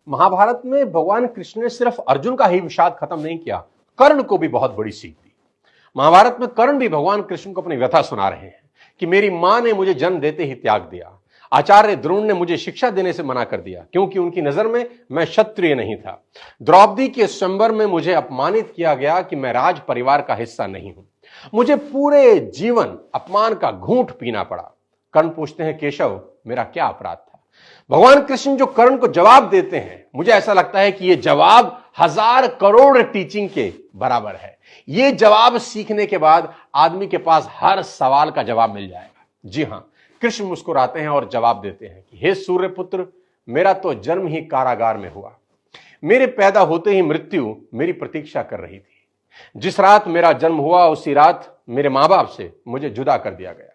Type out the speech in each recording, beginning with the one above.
महाभारत में भगवान कृष्ण ने सिर्फ अर्जुन का ही विषाद खत्म नहीं किया, कर्ण को भी बहुत बड़ी सीख दी। महाभारत में कर्ण भी भगवान कृष्ण को अपनी व्यथा सुना रहे हैं कि मेरी मां ने मुझे जन्म देते ही त्याग दिया, आचार्य द्रोण ने मुझे शिक्षा देने से मना कर दिया क्योंकि उनकी नजर में मैं क्षत्रिय नहीं था। द्रौपदी के स्वयंवर में मुझे अपमानित किया गया कि मैं राज परिवार का हिस्सा नहीं हूं। मुझे पूरे जीवन अपमान का घूंट पीना पड़ा। कर्ण पूछते हैं, केशव मेरा क्या अपराध था? भगवान कृष्ण जो कर्ण को जवाब देते हैं, मुझे ऐसा लगता है कि यह जवाब 1000 करोड़ टीचिंग के बराबर है। यह जवाब सीखने के बाद आदमी के पास हर सवाल का जवाब मिल जाएगा। जी हां, कृष्ण मुस्कुराते हैं और जवाब देते हैं कि हे सूर्यपुत्र, मेरा तो जन्म ही कारागार में हुआ। मेरे पैदा होते ही मृत्यु मेरी प्रतीक्षा कर रही थी। जिस रात मेरा जन्म हुआ उसी रात मेरे मां बाप से मुझे जुदा कर दिया गया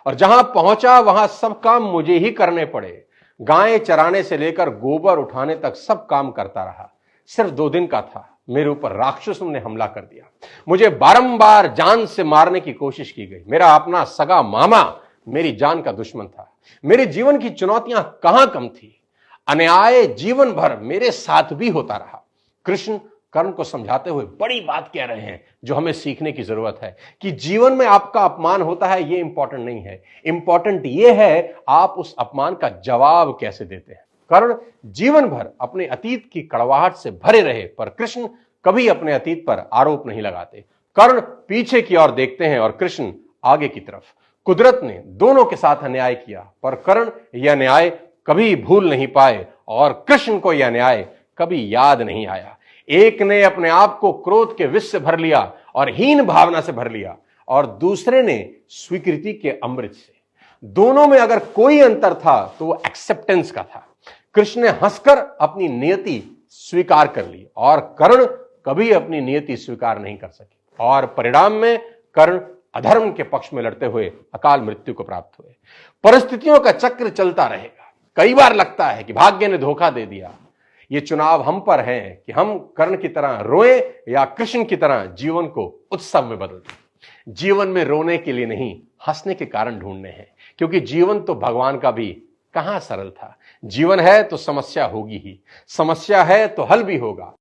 और जहां पहुंचा वहां सब काम मुझे ही करने पड़े। गायें चराने से लेकर गोबर उठाने तक सब काम करता रहा। सिर्फ 2 दिन का था, मेरे ऊपर राक्षसों ने हमला कर दिया। मुझे बारंबार जान से मारने की कोशिश की गई। मेरा अपना सगा मामा मेरी जान का दुश्मन था। मेरे जीवन की चुनौतियां कहां कम थी। अन्याय जीवन भर मेरे साथ भी होता रहा। कृष्ण कर्ण को समझाते हुए बड़ी बात कह रहे हैं जो हमें सीखने की जरूरत है कि जीवन में आपका अपमान होता है, यह इंपॉर्टेंट नहीं है। इंपॉर्टेंट यह है आप उस अपमान का जवाब कैसे देते हैं। कर्ण जीवन भर अपने अतीत की कड़वाहट से भरे रहे, पर कृष्ण कभी अपने अतीत पर आरोप नहीं लगाते। कर्ण पीछे की ओर देखते हैं और कृष्ण आगे की तरफ। कुदरत ने दोनों के साथ अन्याय किया, पर कर्ण यह न्याय कभी भूल नहीं पाए और कृष्ण को यह न्याय कभी याद नहीं आया। एक ने अपने आप को क्रोध के विष से भर लिया और हीन भावना से भर लिया और दूसरे ने स्वीकृति के अमृत से। दोनों में अगर कोई अंतर था तो वो एक्सेप्टेंस का था। कृष्ण ने हंसकर अपनी नियति स्वीकार कर ली और कर्ण कभी अपनी नियति स्वीकार नहीं कर सके और परिणाम में कर्ण अधर्म के पक्ष में लड़ते हुए अकाल मृत्यु को प्राप्त हुए। परिस्थितियों का चक्र चलता रहेगा। कई बार लगता है कि भाग्य ने धोखा दे दिया। ये चुनाव हम पर है कि हम कर्ण की तरह रोएं या कृष्ण की तरह जीवन को उत्सव में बदल दें। जीवन में रोने के लिए नहीं, हंसने के कारण ढूंढने हैं, क्योंकि जीवन तो भगवान का भी कहां सरल था। जीवन है तो समस्या होगी ही, समस्या है तो हल भी होगा।